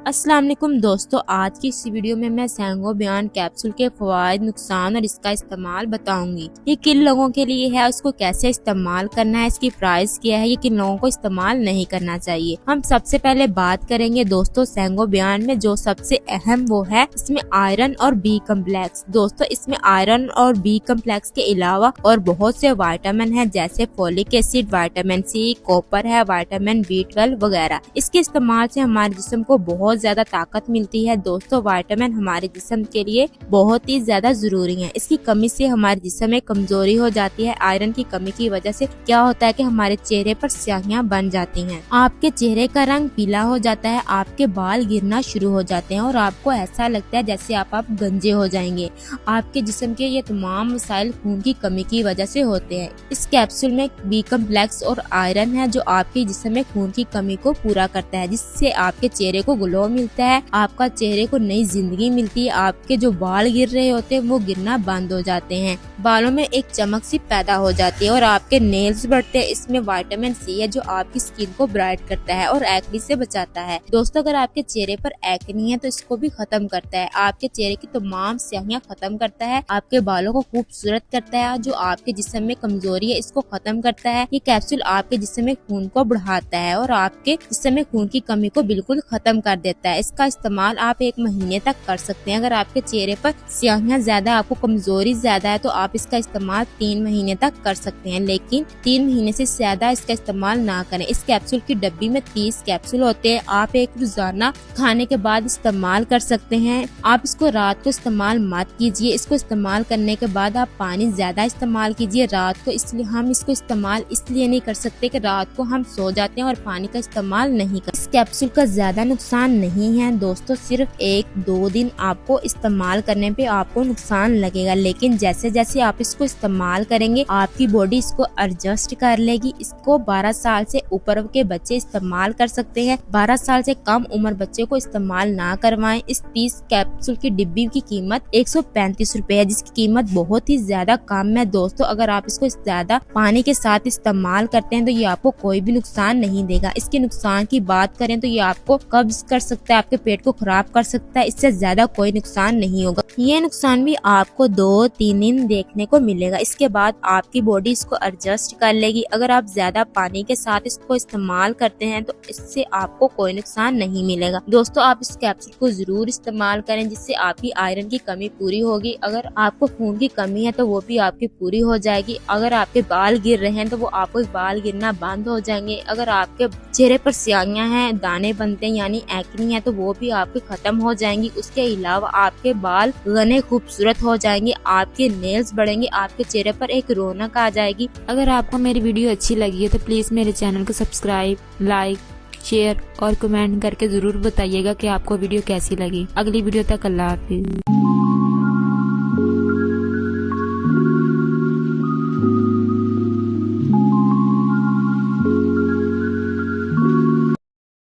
अस्सलाम वालेकुम दोस्तों, आज की इस वीडियो में मैं सैंगोबियन कैप्सूल के फवायद, नुकसान और इसका इस्तेमाल बताऊंगी। ये किन लोगों के लिए है, उसको कैसे इस्तेमाल करना है, इसकी प्राइस क्या है, ये किन लोगों को इस्तेमाल नहीं करना चाहिए। हम सबसे पहले बात करेंगे दोस्तों सैंगोबियन में जो सबसे अहम वो है इसमें आयरन और बी कम्प्लेक्स। दोस्तों इसमें आयरन और बी कम्प्लेक्स के अलावा और बहुत से विटामिन है जैसे folic acid, vitamin C, copper है, विटामिन B12 वगैरह। इसके इस्तेमाल से हमारे जिस्म को बहुत ज्यादा ताकत मिलती है। दोस्तों विटामिन हमारे जिस्म के लिए बहुत ही ज्यादा जरूरी है। इसकी कमी से हमारे जिस्म में कमजोरी हो जाती है। आयरन की कमी की वजह से क्या होता है कि हमारे चेहरे पर स्याहियां बन जाती हैं, आपके चेहरे का रंग पीला हो जाता है, आपके बाल गिरना शुरू हो जाते हैं और आपको ऐसा लगता है जैसे आप गंजे हो जाएंगे। आपके जिस्म के ये तमाम मसाइल खून की कमी की वजह से होते हैं। इस कैप्सूल में बी कम्प्लेक्स और आयरन है जो आपके जिस्म में खून की कमी को पूरा करता है, जिससे आपके चेहरे को ग्लो मिलता है, आपका चेहरे को नई जिंदगी मिलती है। आपके जो बाल गिर रहे होते हैं वो गिरना बंद हो जाते हैं, बालों में एक चमक सी पैदा हो जाती है और आपके नेल्स बढ़ते हैं। इसमें विटामिन सी है जो आपकी स्किन को ब्राइट करता है और एक्ने से बचाता है। दोस्तों अगर आपके चेहरे पर एक्ने है तो इसको भी खत्म करता है, आपके चेहरे की तमाम स्याहियां खत्म करता है, आपके बालों को खूबसूरत करता है, जो आपके जिस्म में कमजोरी है इसको खत्म करता है। ये कैप्सूल आपके जिस्म में खून को बढ़ाता है और आपके जिस्म में खून की कमी को बिल्कुल खत्म कर देता है। इसका इस्तेमाल आप 1 महीने तक कर सकते हैं। अगर आपके चेहरे पर स्याहियां ज्यादा, आपको कमजोरी ज्यादा है तो आप इसका इस्तेमाल 3 महीने तक कर सकते हैं, लेकिन 3 महीने से ज्यादा इसका इस्तेमाल ना करें। इस कैप्सूल की डब्बी में 30 कैप्सूल होते हैं। आप एक रोजाना खाने के बाद इस्तेमाल कर सकते हैं। आप इसको रात को इस्तेमाल मत कीजिए। इसको इस्तेमाल करने के बाद आप पानी ज्यादा इस्तेमाल कीजिए रात को। इसलिए हम इसको इस्तेमाल इसलिए नहीं कर सकते कि रात को हम सो जाते हैं और पानी का इस्तेमाल नहीं कर। इस कैप्सूल का ज्यादा नुकसान नहीं है दोस्तों, सिर्फ 1-2 दिन आपको इस्तेमाल करने पे आपको नुकसान लगेगा, लेकिन जैसे जैसे आप इसको इस्तेमाल करेंगे आपकी बॉडी इसको एडजस्ट कर लेगी। इसको 12 साल से ऊपर के बच्चे इस्तेमाल कर सकते हैं, 12 साल से कम उम्र बच्चे को इस्तेमाल ना करवाएं। इस 30 कैप्सूल की डिब्बी की कीमत 135 रुपए है, जिसकी कीमत बहुत ही ज्यादा कम है। दोस्तों अगर आप इसको ज्यादा पानी के साथ इस्तेमाल करते हैं तो ये आपको कोई भी नुकसान नहीं देगा। इसके नुकसान की बात करें तो ये आपको कब्ज कर सकता है, आपके पेट को खराब कर सकता है, इससे ज्यादा कोई नुकसान नहीं होगा। ये नुकसान भी आपको 2-3 दिन देखने को मिलेगा, इसके बाद आपकी बॉडी इसको एडजस्ट कर लेगी। अगर आप ज्यादा पानी के साथ इसको इस्तेमाल करते हैं तो इससे आपको कोई नुकसान नहीं मिलेगा। दोस्तों आप इस कैप्सूल को जरूर इस्तेमाल करें, जिससे आपकी आयरन की कमी पूरी होगी। अगर आपको खून की कमी है तो वो भी आपकी पूरी हो जाएगी। अगर आपके बाल गिर रहे हैं तो वो आपको बाल गिरना बंद हो जाएंगे। अगर आपके चेहरे पर स्याहियां हैं, दाने बनते हैं यानी एक्ने है तो वो भी आपके खत्म हो जाएंगी। उसके अलावा आपके बाल घने खूबसूरत हो जाएंगे, आपके नेल्स बढ़ेंगे, आपके चेहरे पर एक रौनक आ जाएगी। अगर आपको मेरी वीडियो अच्छी लगी है तो प्लीज मेरे चैनल को सब्सक्राइब, लाइक, शेयर और कमेंट करके जरूर बताइएगा कि आपको वीडियो कैसी लगी। अगली वीडियो तक अल्लाह हाफिज।